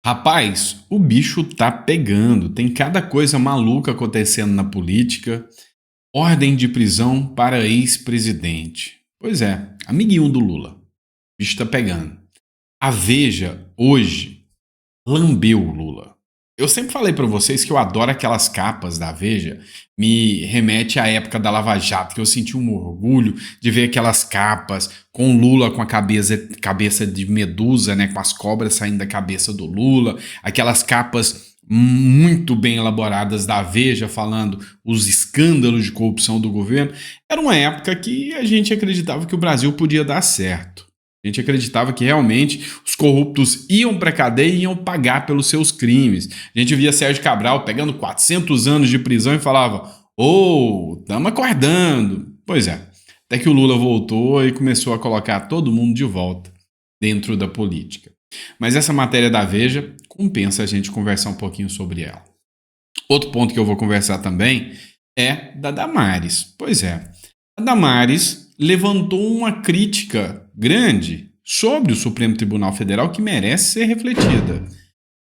Rapaz, o bicho tá pegando. Tem cada coisa maluca acontecendo na política. Ordem de prisão para ex-presidente. Pois é, amiguinho do Lula. O bicho tá pegando. A Veja, hoje, lambeu o Lula. Eu sempre falei pra vocês que eu adoro aquelas capas da Veja. Me remete à época da Lava Jato, que eu senti um orgulho de ver aquelas capas com o Lula com a cabeça de medusa, né, com as cobras saindo da cabeça do Lula, aquelas capas muito bem elaboradas da Veja falando os escândalos de corrupção do governo. Era uma época que a gente acreditava que o Brasil podia dar certo. A gente acreditava que realmente os corruptos iam para a cadeia e iam pagar pelos seus crimes. A gente via Sérgio Cabral pegando 400 anos de prisão e falava: "Ô, estamos acordando". Pois é, até que o Lula voltou e começou a colocar todo mundo de volta dentro da política. Mas essa matéria da Veja compensa a gente conversar um pouquinho sobre ela. Outro ponto que eu vou conversar também é da Damares. Pois é, a Damares levantou uma crítica grande sobre o Supremo Tribunal Federal que merece ser refletida.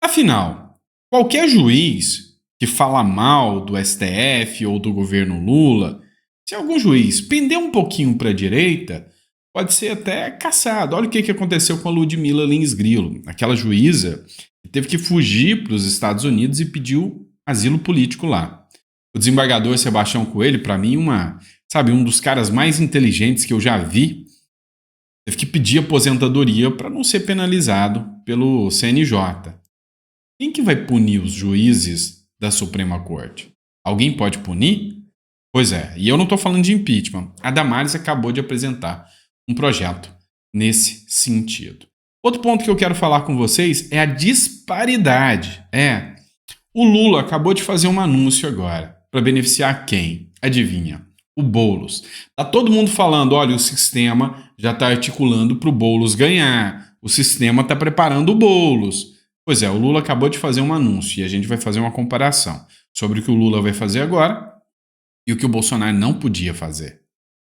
Afinal, qualquer juiz que fala mal do STF ou do governo Lula, se algum juiz pender um pouquinho para a direita, pode ser até caçado. Olha o que aconteceu com a Ludmila Lins Grilo, aquela juíza que teve que fugir para os Estados Unidos e pediu asilo político lá. O desembargador Sebastião Coelho, para mim, um dos caras mais inteligentes que eu já vi, teve que pedir aposentadoria para não ser penalizado pelo CNJ. Quem que vai punir os juízes da Suprema Corte? Alguém pode punir? Pois é, e eu não estou falando de impeachment. A Damares acabou de apresentar um projeto nesse sentido. Outro ponto que eu quero falar com vocês é a disparidade. O Lula acabou de fazer um anúncio agora para beneficiar quem? Adivinha? O Boulos. Tá todo mundo falando, olha, o sistema já está articulando para o Boulos ganhar. O sistema está preparando o Boulos. Pois é, o Lula acabou de fazer um anúncio e a gente vai fazer uma comparação sobre o que o Lula vai fazer agora e o que o Bolsonaro não podia fazer.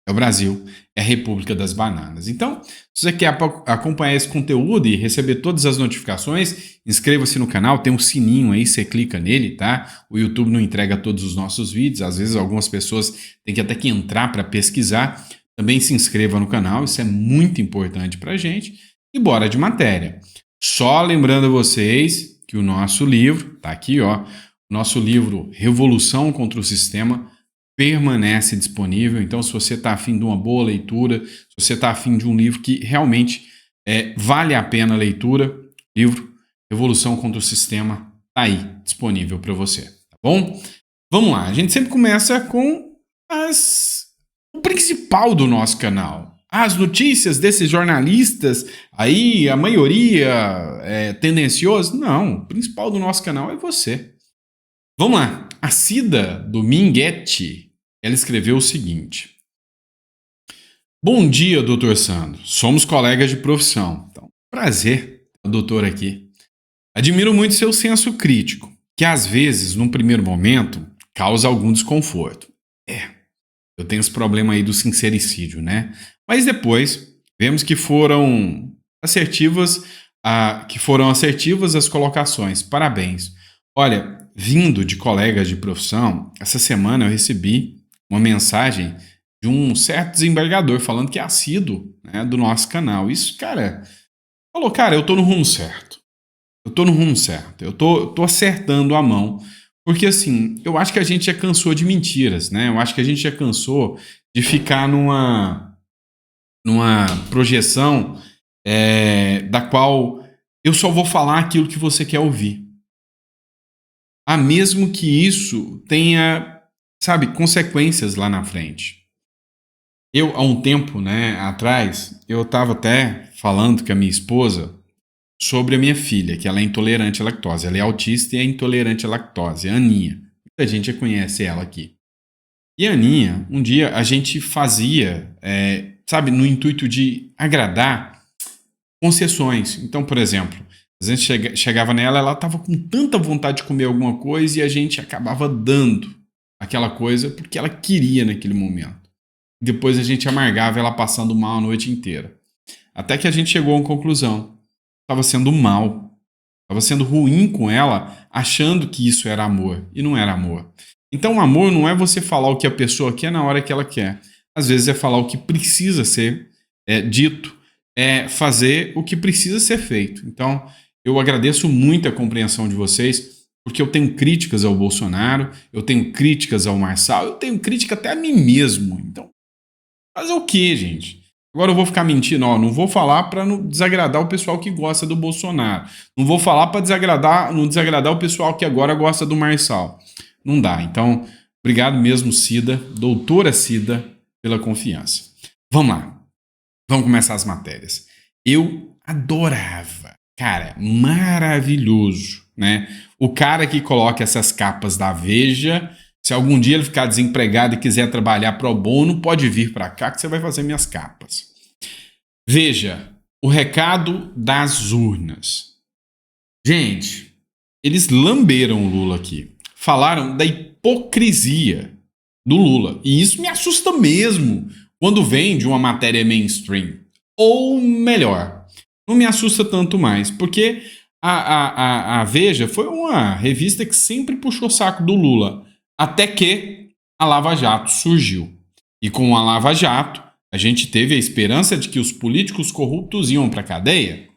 É o Brasil, é a República das Bananas. Então, se você quer acompanhar esse conteúdo e receber todas as notificações, inscreva-se no canal, tem um sininho aí, você clica nele, tá? O YouTube não entrega todos os nossos vídeos, às vezes algumas pessoas têm que até que entrar para pesquisar. Também se inscreva no canal, isso é muito importante pra gente. E bora de matéria. Só lembrando a vocês que o nosso livro, tá aqui ó, o nosso livro Revolução contra o Sistema, permanece disponível. Então, se você está afim de uma boa leitura, se você está afim de um livro que realmente vale a pena a leitura, livro Revolução contra o Sistema está aí disponível para você, tá bom? Vamos lá, a gente sempre começa com o principal do nosso canal. As notícias desses jornalistas aí, a maioria é tendencioso? Não, o principal do nosso canal é você. Vamos lá, a Cida Dominguete, ela escreveu o seguinte: bom dia, doutor Sandro. Somos colegas de profissão. Então, prazer ter o doutor aqui. Admiro muito seu senso crítico, que às vezes, num primeiro momento, causa algum desconforto. Eu tenho esse problema aí do sincericídio, né? Mas depois, vemos que foram assertivas as colocações. Parabéns. Olha, vindo de colegas de profissão, essa semana eu recebi uma mensagem de um certo desembargador falando que é assíduo, né, do nosso canal. Isso, cara, falou, cara, eu tô no rumo certo. Eu tô no rumo certo. Eu tô acertando a mão. Porque, assim, eu acho que a gente já cansou de mentiras, né? Eu acho que a gente já cansou de ficar numa projeção da qual eu só vou falar aquilo que você quer ouvir. Mesmo que isso tenha, sabe, consequências lá na frente. Eu, há um tempo, né, atrás, eu estava até falando com a minha esposa sobre a minha filha, que ela é intolerante à lactose. Ela é autista e é intolerante à lactose, a Aninha. Muita gente já conhece ela aqui. E a Aninha, um dia a gente fazia, sabe, no intuito de agradar, concessões. Então, por exemplo, a gente chegava nela, ela estava com tanta vontade de comer alguma coisa e a gente acabava dando aquela coisa porque ela queria naquele momento. Depois a gente amargava ela passando mal a noite inteira. Até que a gente chegou a uma conclusão. Estava sendo mal. Estava sendo ruim com ela, achando que isso era amor. E não era amor. Então, amor não é você falar o que a pessoa quer na hora que ela quer. Às vezes é falar o que precisa ser dito, é fazer o que precisa ser feito. Então, eu agradeço muito a compreensão de vocês, porque eu tenho críticas ao Bolsonaro, eu tenho críticas ao Marçal, eu tenho crítica até a mim mesmo. Então, fazer o quê, gente? Agora eu vou ficar mentindo, não vou falar para não desagradar o pessoal que gosta do Bolsonaro. Não vou falar para não desagradar o pessoal que agora gosta do Marçal. Não dá. Então, obrigado mesmo, Cida, doutora Cida, pela confiança. Vamos lá. Vamos começar as matérias. Eu adorava, cara, maravilhoso, né? O cara que coloca essas capas da Veja, se algum dia ele ficar desempregado e quiser trabalhar pro bono, pode vir para cá que você vai fazer minhas capas. Veja, o recado das urnas. Gente, eles lamberam o Lula aqui. Falaram da hipocrisia do Lula. E isso me assusta mesmo quando vem de uma matéria mainstream. Ou melhor, não me assusta tanto mais, porque a Veja foi uma revista que sempre puxou o saco do Lula, até que a Lava Jato surgiu. E com a Lava Jato, a gente teve a esperança de que os políticos corruptos iam para a cadeia.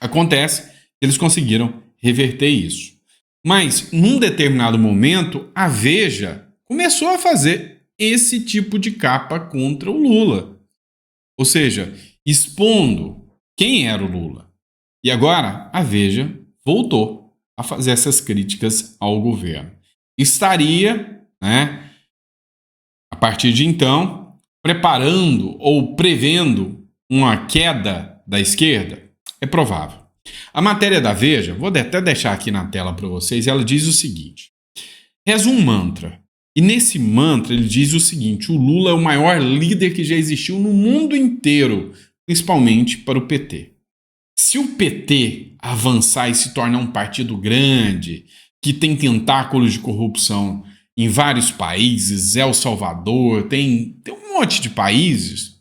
Acontece que eles conseguiram reverter isso. Mas, num determinado momento, a Veja começou a fazer esse tipo de capa contra o Lula. Ou seja, expondo quem era o Lula. E agora, a Veja voltou a fazer essas críticas ao governo. Estaria, né, a partir de então, preparando ou prevendo uma queda da esquerda? É provável. A matéria da Veja, vou até deixar aqui na tela para vocês, ela diz o seguinte: reza um mantra. E nesse mantra ele diz o seguinte: o Lula é o maior líder que já existiu no mundo inteiro, principalmente para o PT. Se o PT avançar e se tornar um partido grande, que tem tentáculos de corrupção em vários países, El Salvador, tem um monte de países,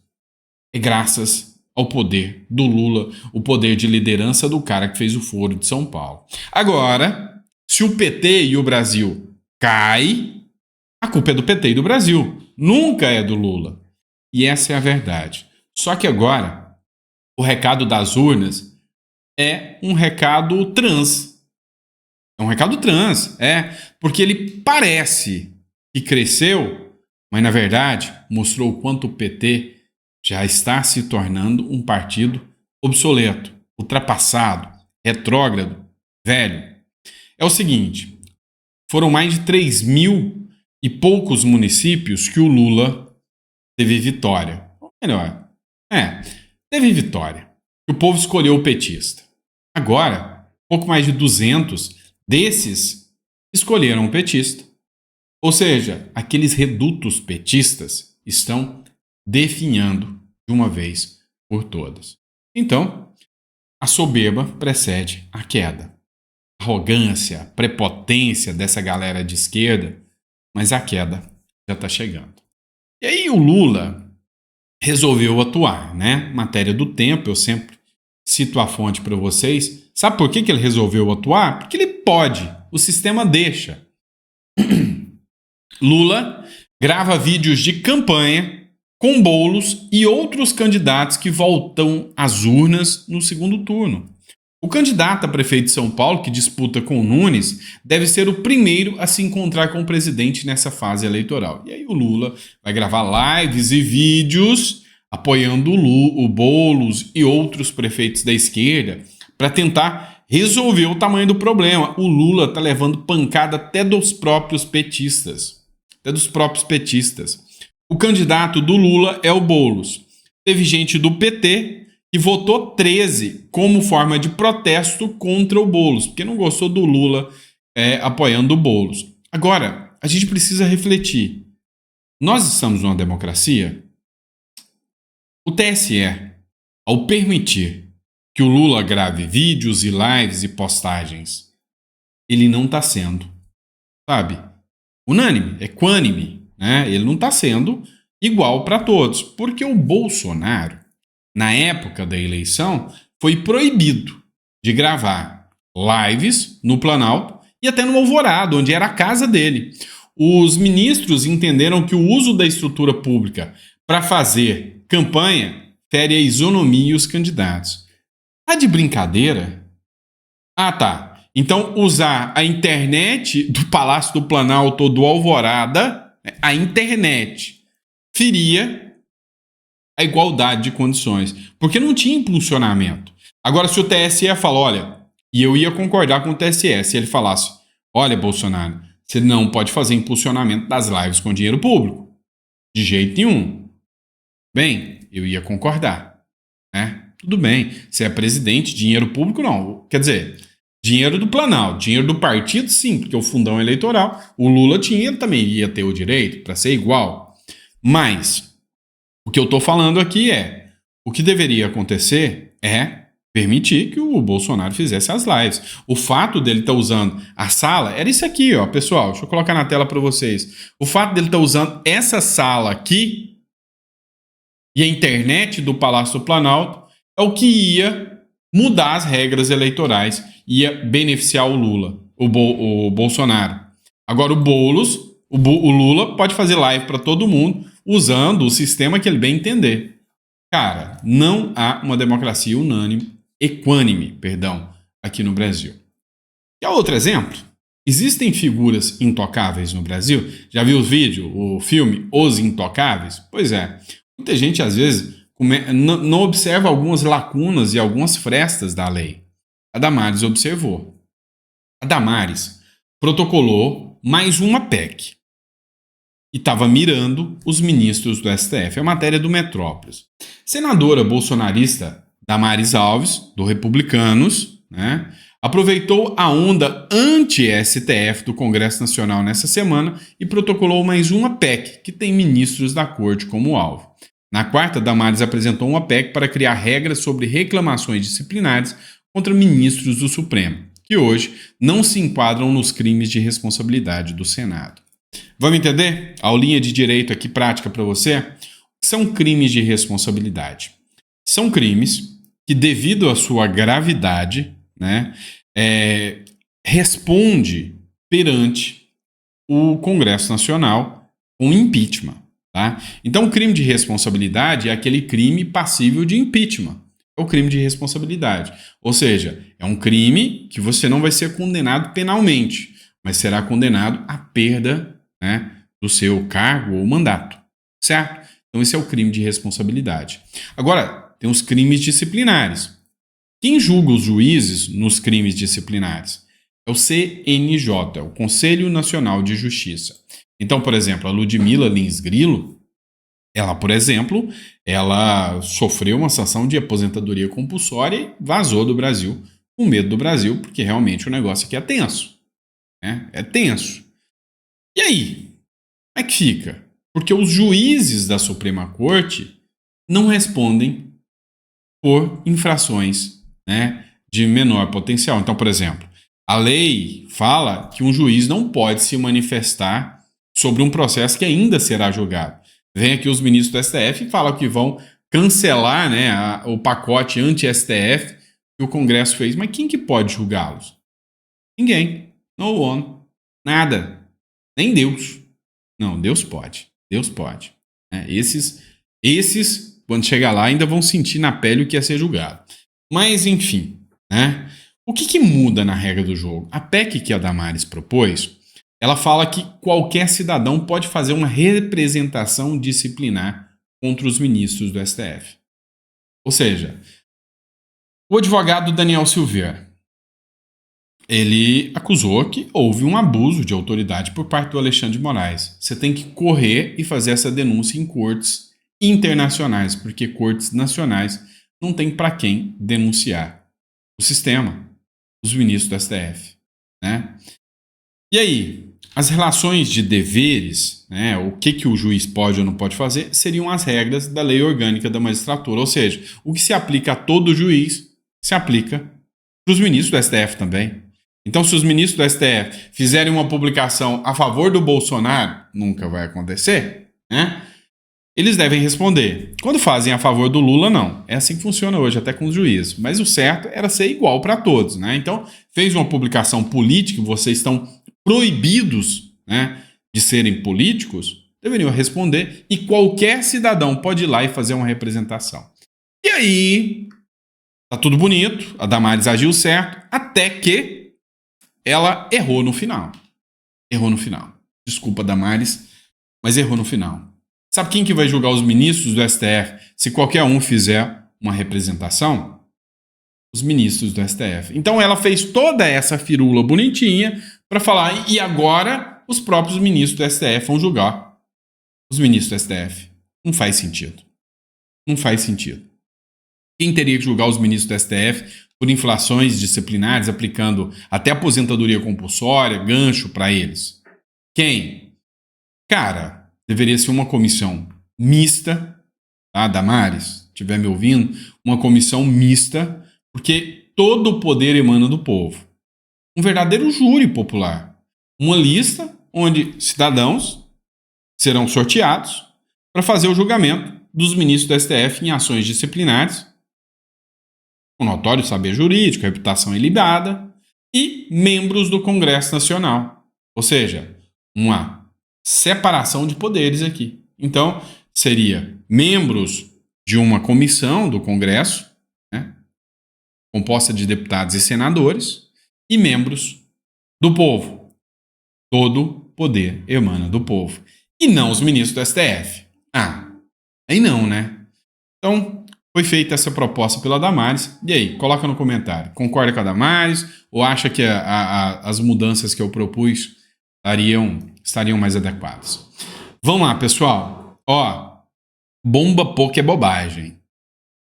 é graças ao poder do Lula, o poder de liderança do cara que fez o Foro de São Paulo. Agora, se o PT e o Brasil cai, a culpa é do PT e do Brasil, nunca é do Lula. E essa é a verdade. Só que agora, o recado das urnas é um recado trans. É um recado trans, porque ele parece que cresceu, mas na verdade mostrou o quanto o PT já está se tornando um partido obsoleto, ultrapassado, retrógrado, velho. É o seguinte, foram mais de 3.000 e poucos municípios que o Lula teve vitória. Ou melhor, teve vitória. O povo escolheu o petista. Agora, pouco mais de 200 desses escolheram o petista. Ou seja, aqueles redutos petistas estão definhando de uma vez por todas. Então, a soberba precede a queda. A arrogância, a prepotência dessa galera de esquerda, mas a queda já está chegando. E aí o Lula resolveu atuar, né? Matéria do Tempo, eu sempre cito a fonte para vocês. Sabe por que ele resolveu atuar? Porque ele pode, o sistema deixa. Lula grava vídeos de campanha com Boulos e outros candidatos que voltam às urnas no segundo turno. O candidato a prefeito de São Paulo, que disputa com o Nunes, deve ser o primeiro a se encontrar com o presidente nessa fase eleitoral. E aí o Lula vai gravar lives e vídeos apoiando o Boulos e outros prefeitos da esquerda para tentar resolver o tamanho do problema. O Lula está levando pancada até dos próprios petistas. O candidato do Lula é o Boulos. Teve gente do PT que votou 13 como forma de protesto contra o Boulos, porque não gostou do Lula apoiando o Boulos. Agora, a gente precisa refletir. Nós estamos numa democracia. O TSE, ao permitir que o Lula grave vídeos e lives e postagens, ele não está sendo, unânime, equânime, né? Ele não está sendo igual para todos, porque o Bolsonaro, na época da eleição, foi proibido de gravar lives no Planalto e até no Alvorada, onde era a casa dele. Os ministros entenderam que o uso da estrutura pública para fazer campanha fere a isonomia e os candidatos. Tá de brincadeira? Ah, tá. Então, usar a internet do Palácio do Planalto ou do Alvorada, a internet, feria a igualdade de condições, porque não tinha impulsionamento. Agora, se o TSE fala, olha, e eu ia concordar com o TSE, se ele falasse, olha, Bolsonaro, você não pode fazer impulsionamento das lives com dinheiro público. De jeito nenhum. Bem, eu ia concordar. Né? Tudo bem, você é presidente, dinheiro público não. Quer dizer, dinheiro do Planalto, dinheiro do partido sim, porque o fundão eleitoral, o Lula tinha, ele também ia ter o direito para ser igual. Mas, o que eu estou falando aqui é, o que deveria acontecer é permitir que o Bolsonaro fizesse as lives. O fato dele estar usando a sala, era isso aqui, ó, pessoal, deixa eu colocar na tela para vocês. O fato dele estar usando essa sala aqui e a internet do Palácio do Planalto é o que ia mudar as regras eleitorais, ia beneficiar o Lula, o Bolsonaro. Agora o Boulos, o Lula pode fazer live para todo mundo usando o sistema que ele bem entender. Cara, não há uma democracia equânime, aqui no Brasil. Quer outro exemplo? Existem figuras intocáveis no Brasil? Já viu o filme Os Intocáveis? Pois é. Muita gente, às vezes, não observa algumas lacunas e algumas frestas da lei. A Damares observou. A Damares protocolou mais uma PEC e estava mirando os ministros do STF. É a matéria do Metrópolis. Senadora bolsonarista Damares Alves, do Republicanos, né, aproveitou a onda anti-STF do Congresso Nacional nessa semana e protocolou mais uma PEC, que tem ministros da corte como alvo. Na quarta, Damares apresentou uma PEC para criar regras sobre reclamações disciplinares contra ministros do Supremo, que hoje não se enquadram nos crimes de responsabilidade do Senado. Vamos entender? Aulinha de direito aqui prática para você. São crimes de responsabilidade. São crimes que, devido à sua gravidade, né, responde perante o Congresso Nacional com impeachment. Tá? Então, o crime de responsabilidade é aquele crime passível de impeachment. É o crime de responsabilidade. Ou seja, é um crime que você não vai ser condenado penalmente, mas será condenado à perda, né, do seu cargo ou mandato. Certo? Então, esse é o crime de responsabilidade. Agora, tem os crimes disciplinares. Quem julga os juízes nos crimes disciplinares? É o CNJ, é o Conselho Nacional de Justiça. Então, por exemplo, a Ludmila Lins Grilo, ela, por exemplo, ela sofreu uma sanção de aposentadoria compulsória e vazou do Brasil, com medo do Brasil, porque realmente o negócio aqui é tenso. Né? É tenso. E aí? Como é que fica? Porque os juízes da Suprema Corte não respondem por infrações, né, de menor potencial. Então, por exemplo, a lei fala que um juiz não pode se manifestar sobre um processo que ainda será julgado. Vem aqui os ministros do STF e falam que vão cancelar, né, o pacote anti-STF que o Congresso fez. Mas quem que pode julgá-los? Ninguém. No one. Nada. Nem Deus. Não, Deus pode. Deus pode. Esses, quando chegar lá, ainda vão sentir na pele o que é ser julgado. Mas, enfim, né? O que muda na regra do jogo? A PEC que a Damares propôs, ela fala que qualquer cidadão pode fazer uma representação disciplinar contra os ministros do STF. Ou seja, o advogado Daniel Silveira, ele acusou que houve um abuso de autoridade por parte do Alexandre de Moraes. Você tem que correr e fazer essa denúncia em cortes internacionais, porque cortes nacionais não tem para quem denunciar o sistema, os ministros do STF. Né? E aí, as relações de deveres, né, o que o juiz pode ou não pode fazer, seriam as regras da lei orgânica da magistratura. Ou seja, o que se aplica a todo juiz, se aplica para os ministros do STF também. Então, se os ministros do STF fizerem uma publicação a favor do Bolsonaro, nunca vai acontecer, né? eles devem responder. Quando fazem a favor do Lula, não. É assim que funciona hoje, até com os juízes. Mas o certo era ser igual para todos, né? Então, fez uma publicação política, vocês estão proibidos, né, de serem políticos, deveriam responder e qualquer cidadão pode ir lá e fazer uma representação. E aí, tá tudo bonito, a Damares agiu certo, até que ela errou no final. Errou no final. Desculpa, Damares, mas errou no final. Sabe quem que vai julgar os ministros do STF se qualquer um fizer uma representação? Os ministros do STF. Então ela fez toda essa firula bonitinha para falar, e agora os próprios ministros do STF vão julgar os ministros do STF. Não faz sentido. Não faz sentido. Quem teria que julgar os ministros do STF por infrações disciplinares, aplicando até aposentadoria compulsória, gancho para eles? Quem? Cara, deveria ser uma comissão mista, tá, Damares? Estiver me ouvindo, uma comissão mista, porque todo o poder emana do povo. Um verdadeiro júri popular. Uma lista onde cidadãos serão sorteados para fazer o julgamento dos ministros do STF em ações disciplinares, com notório saber jurídico, reputação ilibada, e membros do Congresso Nacional. Ou seja, uma separação de poderes aqui. Então, seria membros de uma comissão do Congresso, né, composta de deputados e senadores, e membros do povo. Todo poder emana do povo. E não os ministros do STF. Aí não, né? Então, foi feita essa proposta pela Damares. E aí, coloca no comentário. Concorda com a Damares ou acha que as mudanças que eu propus estariam mais adequadas? Vamos lá, pessoal. Ó, bomba pouco é bobagem.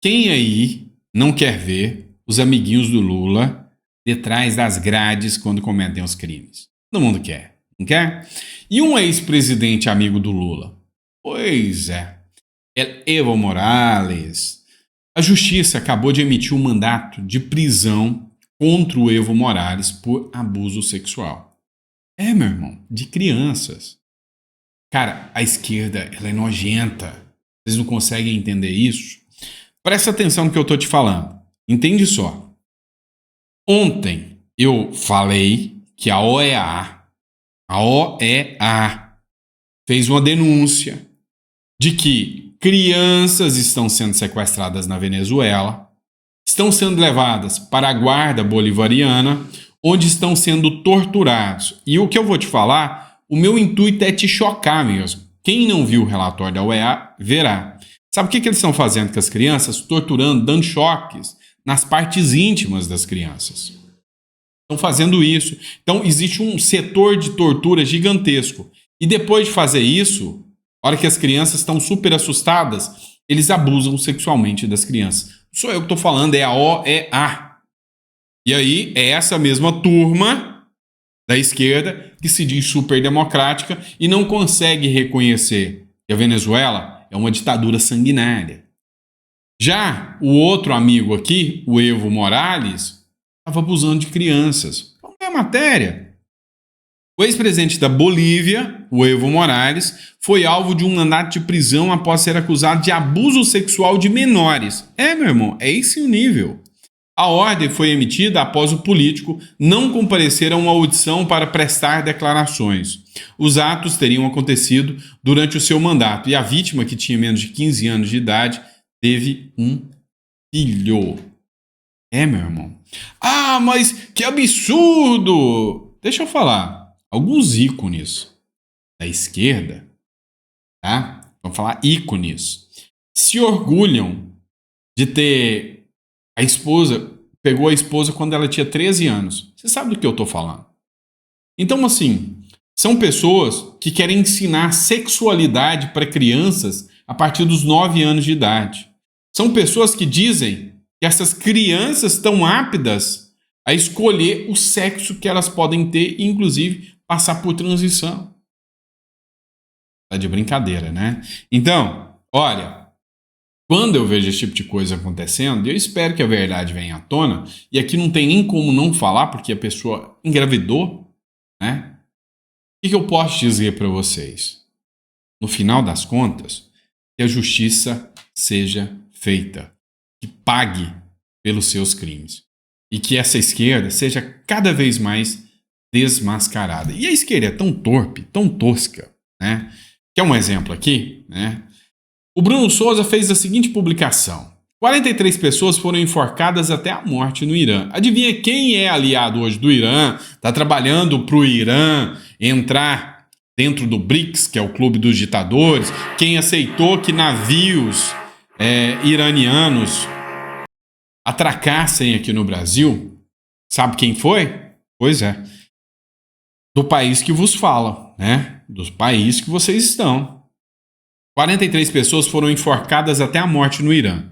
Quem aí não quer ver os amiguinhos do Lula detrás das grades quando cometem os crimes? Todo mundo quer, não quer? E um ex-presidente amigo do Lula? Pois é Evo Morales. A justiça acabou de emitir um mandato de prisão contra o Evo Morales por abuso sexual. Meu irmão, de crianças. Cara, a esquerda, ela é nojenta. Vocês não conseguem entender isso? Presta atenção no que eu tô te falando. Entende só. Ontem eu falei que a OEA fez uma denúncia de que crianças estão sendo sequestradas na Venezuela, estão sendo levadas para a guarda bolivariana, onde estão sendo torturados. E o que eu vou te falar, o meu intuito é te chocar mesmo. Quem não viu o relatório da OEA, verá. Sabe o que eles estão fazendo com as crianças? Torturando, dando choques nas partes íntimas das crianças. Estão fazendo isso. Então, existe um setor de tortura gigantesco. E depois de fazer isso, a hora que as crianças estão super assustadas, eles abusam sexualmente das crianças. Não sou eu que estou falando, é a OEA. E aí, é essa mesma turma da esquerda que se diz super democrática e não consegue reconhecer que a Venezuela é uma ditadura sanguinária. Já o outro amigo aqui, o Evo Morales, estava abusando de crianças. Vamos ver a matéria. O ex-presidente da Bolívia, o Evo Morales, foi alvo de um mandato de prisão após ser acusado de abuso sexual de menores. Meu irmão, é esse o nível. A ordem foi emitida após o político não comparecer a uma audição para prestar declarações. Os atos teriam acontecido durante o seu mandato e a vítima, que tinha menos de 15 anos de idade, teve um filho. Meu irmão. Mas que absurdo! Deixa eu falar. Alguns ícones da esquerda, tá? Vamos falar ícones, se orgulham de ter a esposa, pegou a esposa quando ela tinha 13 anos. Você sabe do que eu tô falando. Então, assim, são pessoas que querem ensinar sexualidade para crianças a partir dos 9 anos de idade. São pessoas que dizem que essas crianças estão aptas a escolher o sexo que elas podem ter, inclusive passar por transição. Tá de brincadeira, né? Então, olha, quando eu vejo esse tipo de coisa acontecendo, eu espero que a verdade venha à tona, e aqui não tem nem como não falar, porque a pessoa engravidou, né? O que eu posso dizer para vocês? No final das contas, que a justiça seja feita, que pague pelos seus crimes e que essa esquerda seja cada vez mais desmascarada. E a esquerda é tão torpe, tão tosca, né? Quer um exemplo aqui, né? O Bruno Souza fez a seguinte publicação: 43 pessoas foram enforcadas até a morte no Irã. Adivinha quem é aliado hoje do Irã? Está trabalhando para o Irã entrar dentro do BRICS, que é o clube dos ditadores? Quem aceitou que navios iranianos atracassem aqui no Brasil? Sabe quem foi? Pois é, do país que vos fala, né? Do país que vocês estão. 43 pessoas foram enforcadas até a morte no Irã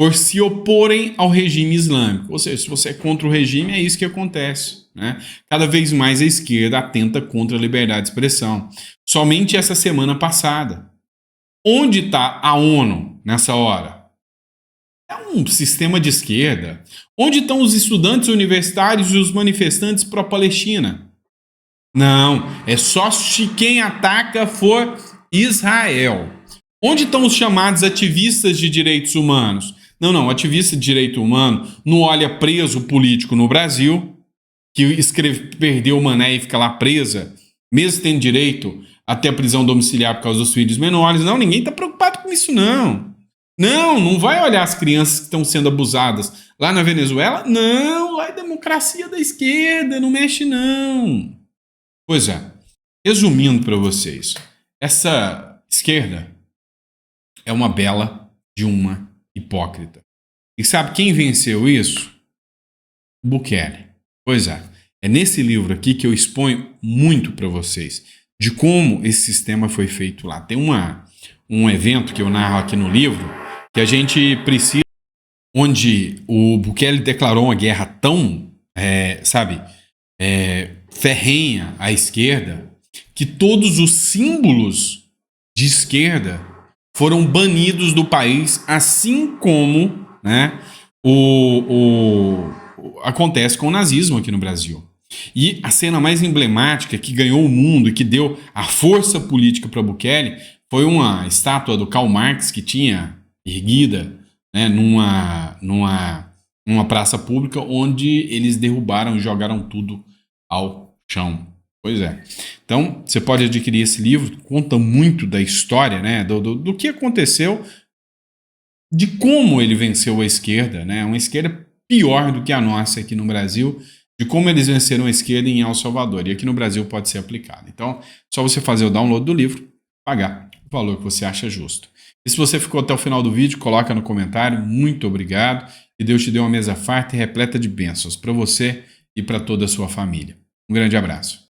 por se oporem ao regime islâmico. Ou seja, se você é contra o regime, é isso que acontece, né? Cada vez mais a esquerda atenta contra a liberdade de expressão. Somente essa semana passada. Onde está a ONU nessa hora? É um sistema de esquerda. Onde estão os estudantes universitários e os manifestantes pró-Palestina? Não, é só se quem ataca for Israel. Onde estão os chamados ativistas de direitos humanos? Não, ativista de direito humano não olha preso político no Brasil, que perdeu o mané e fica lá presa, mesmo tendo direito até a prisão domiciliar por causa dos filhos menores. Não, ninguém está preocupado com isso, não. Não vai olhar as crianças que estão sendo abusadas lá na Venezuela. Não, lá é democracia da esquerda, não mexe não. Pois é, resumindo para vocês, essa esquerda é uma bela de uma hipócrita. E sabe quem venceu isso? Bukele. Pois é nesse livro aqui que eu exponho muito para vocês de como esse sistema foi feito lá. Tem um evento que eu narro aqui no livro que a gente precisa, onde o Bukele declarou uma guerra tão, ferrenha à esquerda, que todos os símbolos de esquerda foram banidos do país, assim como, né, acontece com o nazismo aqui no Brasil. E a cena mais emblemática que ganhou o mundo e que deu a força política para Bukele foi uma estátua do Karl Marx que tinha erguida, né, numa praça pública, onde eles derrubaram e jogaram tudo ao chão. Pois é. Então, você pode adquirir esse livro, conta muito da história, né, do que aconteceu, de como ele venceu a esquerda, né, uma esquerda pior do que a nossa aqui no Brasil, de como eles venceram a esquerda em El Salvador. E aqui no Brasil pode ser aplicado. Então, só você fazer o download do livro, pagar o valor que você acha justo. E se você ficou até o final do vídeo, coloca no comentário. Muito obrigado. E Deus te dê uma mesa farta e repleta de bênçãos para você e para toda a sua família. Um grande abraço.